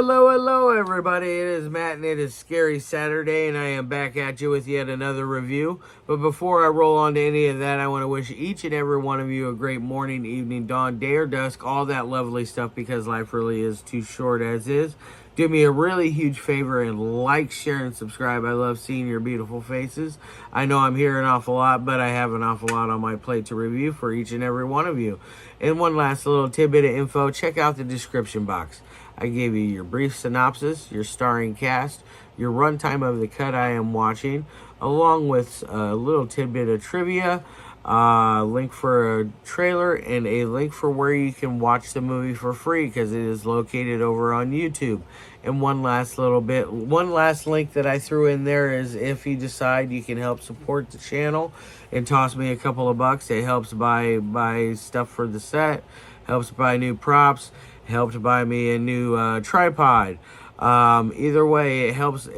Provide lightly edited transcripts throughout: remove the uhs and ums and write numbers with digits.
Hello, everybody. It is Matt, and it is Scary Saturday, and I am back at you with yet another review. But before I roll on to any of that, I want to wish each and every one of you a great morning, evening, dawn, day, or dusk, all that lovely stuff, because life really is too short as is. Do me a really huge favor and like, share, and subscribe. I love seeing your beautiful faces. I know I'm here an awful lot, but I have an awful lot on my plate to review for each and every one of you. And one last little tidbit of info, check out the description box. I gave you your brief synopsis, your starring cast, your runtime of the cut I am watching, along with a little tidbit of trivia, a link for a trailer, and a link for where you can watch the movie for free, because it is located over on YouTube. And one last link that I threw in there is, if you decide you can help support the channel and toss me a couple of bucks, it helps buy stuff for the set, helps buy new props, helped buy me a new tripod. Either way, it helps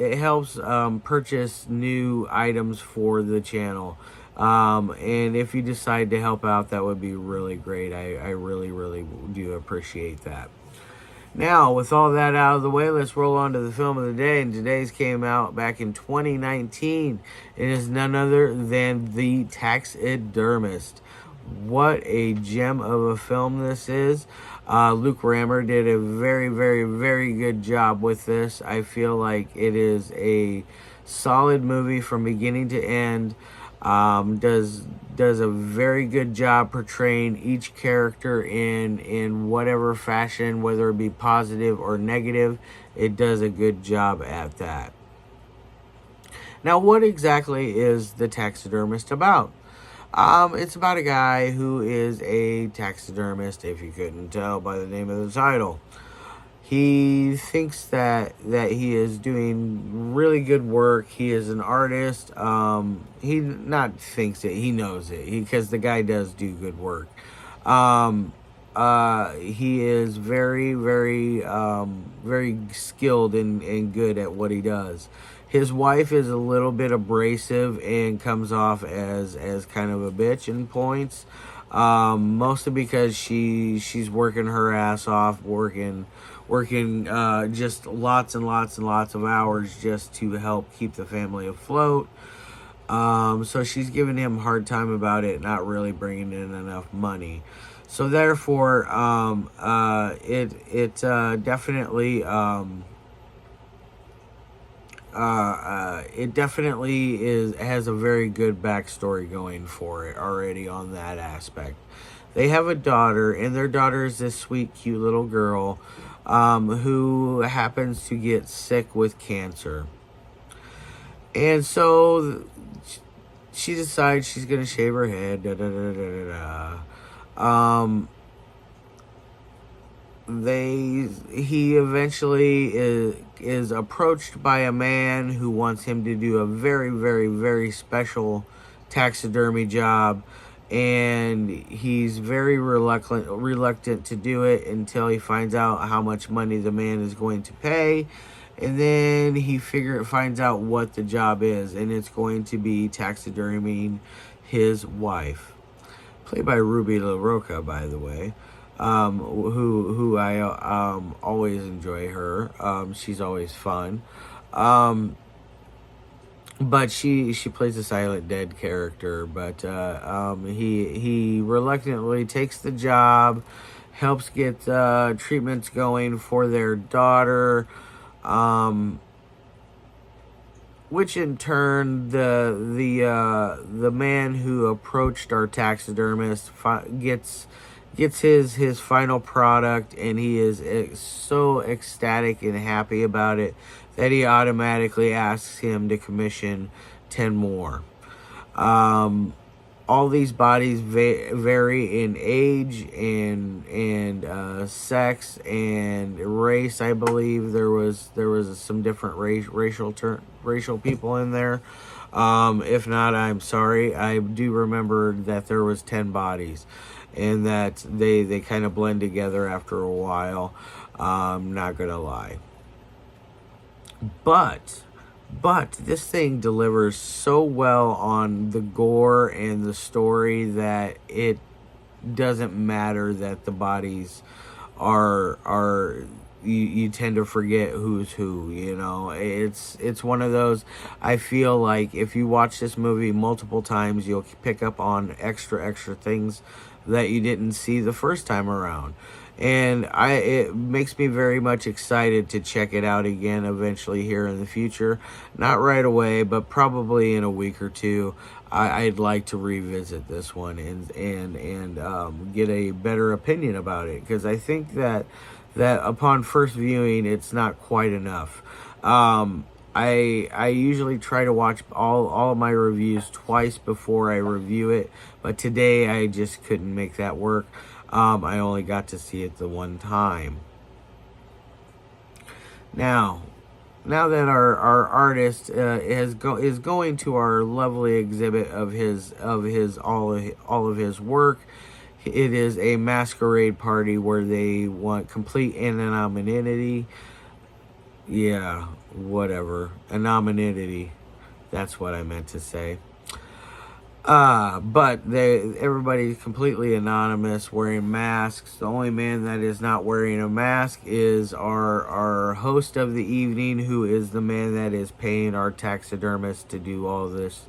purchase new items for the channel. And if you decide to help out, that would be really great. I really do appreciate that. Now, with all that out of the way, let's roll on to the film of the day. And today's came out back in 2019. It is none other than The Taxidermist. What a gem of a film this is. Luke Rammer did a very good job with this. I feel like it is a solid movie from beginning to end. Does a very good job portraying each character in whatever fashion, whether it be positive or negative. It does a good job at that. Now, what exactly is The Taxidermist about? It's about a guy who is a taxidermist, if you couldn't tell by the name of the title. He thinks that he is doing really good work. He is an artist. He not thinks it, he knows it, because the guy does do good work. He is very skilled and good at what he does. His wife is a little bit abrasive and comes off as kind of a bitch in points. Mostly because she's working her ass off, working just lots and lots of hours just to help keep the family afloat. So she's giving him a hard time about it, not really bringing in enough money. So therefore, it definitely has a very good backstory going for it already on that aspect. They have a daughter, and their daughter is this sweet, cute little girl who happens to get sick with cancer. And so she decides she's going to shave her head. He eventually is approached by a man who wants him to do a very special taxidermy job, and he's very reluctant to do it until he finds out how much money the man is going to pay. And then he finds out what the job is, and it's going to be taxidermying his wife, played by Ruby Larocca, by the way. Who I always enjoy her. She's always fun. But she plays a silent dead character. But he reluctantly takes the job, helps get treatments going for their daughter, which in turn the man who approached our taxidermist gets his final product, and he is so ecstatic and happy about it that he automatically asks him to commission 10 more. All these bodies vary in age and sex and race. I believe there was some different racial people in there. If not, I'm sorry. I do remember that there was 10 bodies, and that they kind of blend together after a while. Not gonna lie. But this thing delivers so well on the gore and the story that it doesn't matter that the bodies are you tend to forget who's who. It's one of those. I feel like if you watch this movie multiple times, you'll pick up on extra things that you didn't see the first time around. And it makes me very much excited to check it out again eventually here in the future. Not right away, but probably in a week or two. I'd like to revisit this one and get a better opinion about it, because I think that upon first viewing, it's not quite enough. I usually try to watch all of my reviews twice before I review it, but today I just couldn't make that work. I only got to see it the one time. Now that our artist is going to our lovely exhibit of all of his work, it is a masquerade party where they want complete anonymity. Yeah, whatever, anonymity. That's what I meant to say. But everybody's completely anonymous, wearing masks. The only man that is not wearing a mask is our host of the evening, who is the man that is paying our taxidermist to do all this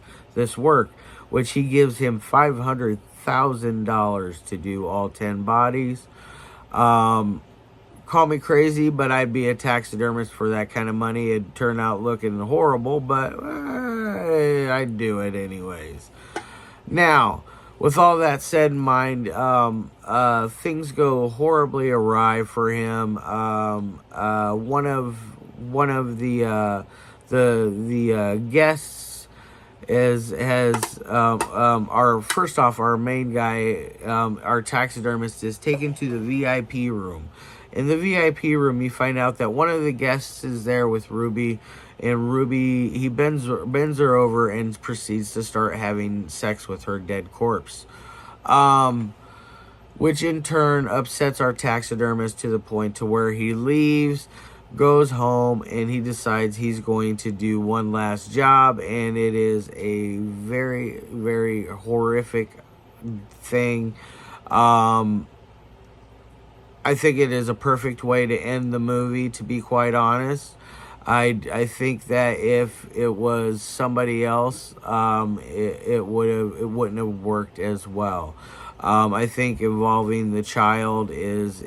work, which he gives him $500,000 to do all 10 bodies. Call me crazy, but I'd be a taxidermist for that kind of money. It'd turn out looking horrible, but I'd do it anyways. Now, with all that said in mind, things go horribly awry for him. One of the guests our main guy, our taxidermist, is taken to the VIP room. In the VIP room, you find out that one of the guests is there with Ruby, and Ruby, he bends her over and proceeds to start having sex with her dead corpse, which in turn upsets our taxidermist to the point to where he leaves, goes home, and he decides he's going to do one last job, and it is a very, very horrific thing. I think it is a perfect way to end the movie, to be quite honest. I think that if it was somebody else, it wouldn't have worked as well. I think involving the child is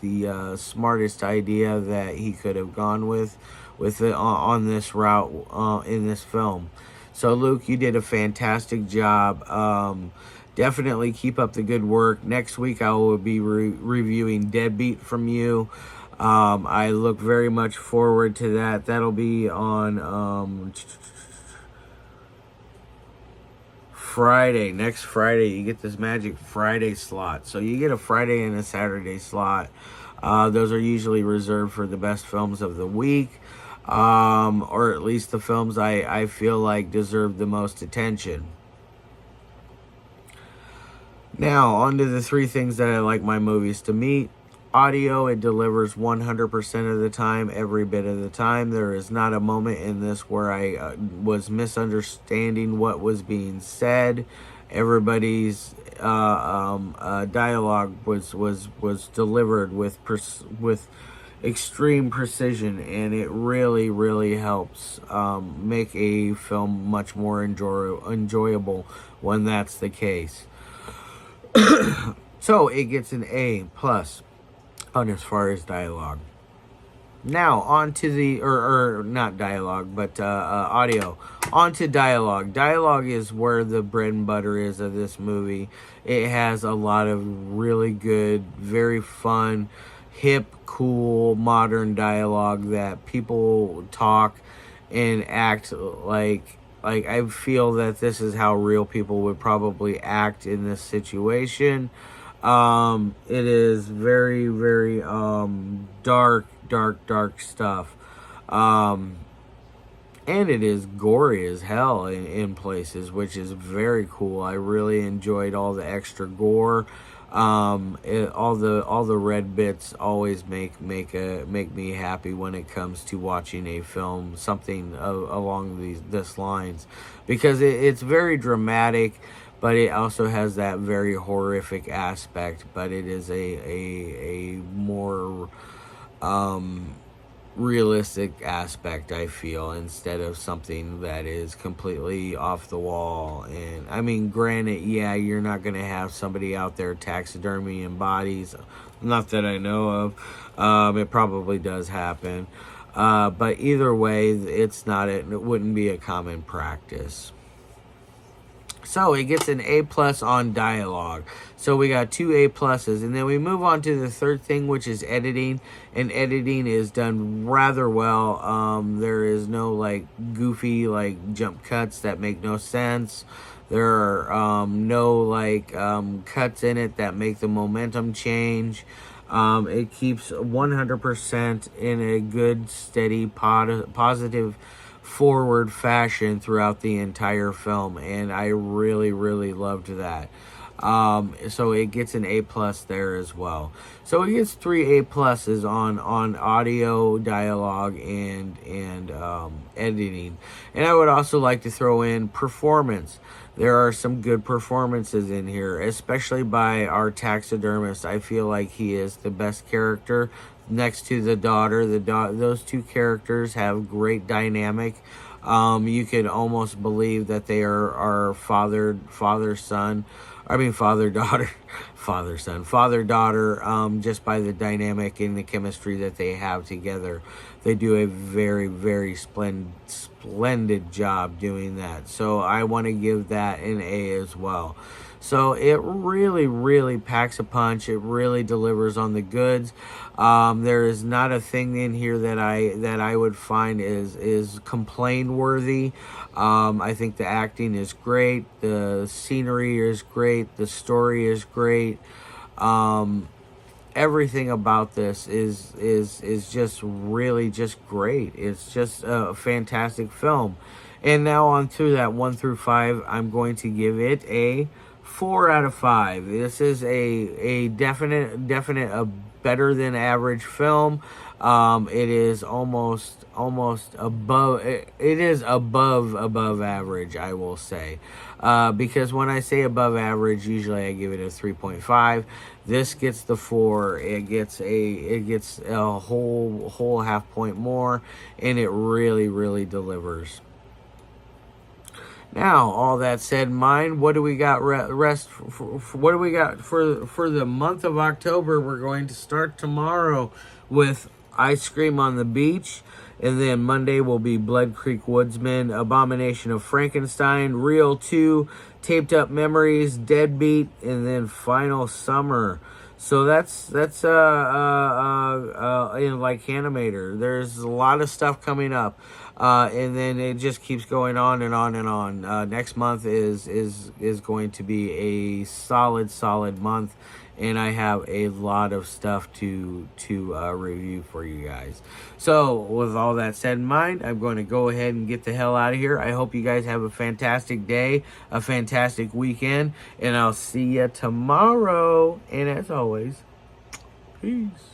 the smartest idea that he could have gone with it on this route in this film. So Luke, you did a fantastic job. Definitely keep up the good work. Next week I will be reviewing Deadbeat from you. I look very much forward to that. That'll be on Friday. Next Friday, you get this magic Friday slot. So you get a Friday and a Saturday slot. Those are usually reserved for the best films of the week, or at least the films I feel like deserve the most attention. Now, on to the 3 things that I like my movies to meet. Audio, it delivers 100% of the time, every bit of the time. There is not a moment in this where I was misunderstanding what was being said. Everybody's dialogue was delivered with extreme precision, and it really, really helps make a film much more enjoyable when that's the case. So it gets an A+ on as far as dialogue. Now on to the not dialogue, but audio. On to dialogue. Dialogue is where the bread and butter is of this movie. It has a lot of really good, very fun, hip, cool, modern dialogue that people talk and act like I feel that this is how real people would probably act in this situation. It is very, very dark stuff. And it is gory as hell in places, which is very cool. I really enjoyed all the extra gore. All the red bits always make me happy when it comes to watching a film, something along this lines, because it's very dramatic, but it also has that very horrific aspect. But it is a more realistic aspect, I feel, instead of something that is completely off the wall. And I mean, granted, yeah, you're not going to have somebody out there taxidermying bodies, not that I know of. It probably does happen, but either way, it wouldn't be a common practice. So it gets an A+ on dialogue. So we got 2 A+, and then we move on to the third thing, which is editing. And editing is done rather well. There is no like goofy like jump cuts that make no sense. There are no like cuts in it that make the momentum change. It keeps 100% in a good, steady, positive, forward fashion throughout the entire film, and I really, really loved that. So it gets an A+ there as well. So it gets 3 A+ on audio, dialogue, and editing. And I would also like to throw in performance. There are some good performances in here, especially by our taxidermist. I feel like he is the best character next to the daughter. Those two characters have great dynamic. You could almost believe that they are father son. I mean, father daughter, father daughter. Just by the dynamic and the chemistry that they have together, they do a very, very splendid job doing that. So I want to give that an A as well. So it really, really packs a punch. It really delivers on the goods. There is not a thing in here that I would find is complain worthy. I think the acting is great. The scenery is great. The story is great. Everything about this is just really just great. It's just a fantastic film. And now on to that 1 through 5, I'm going to give it a 4 out of 5. This is a definite a better than average film. It is almost above. It is above average, I will say, because when I say above average, usually I give it a 3.5. This gets the 4. It gets a whole half point more, and it really, really delivers. Now, all that said in mind, what do we got what do we got for the month of October? We're going to start tomorrow with Ice Cream on the Beach, and then Monday will be Blood Creek Woodsman, Abomination of Frankenstein, Reel 2, Taped Up Memories, Deadbeat, and then Final Summer. So that's in like Animator. There's a lot of stuff coming up, and then it just keeps going on and on and on. Next month is going to be a solid month, and I have a lot of stuff to review for you guys. So with all that said in mind, I'm going to go ahead and get the hell out of here. I hope you guys have a fantastic day, a fantastic weekend, and I'll see you tomorrow. And as always, peace.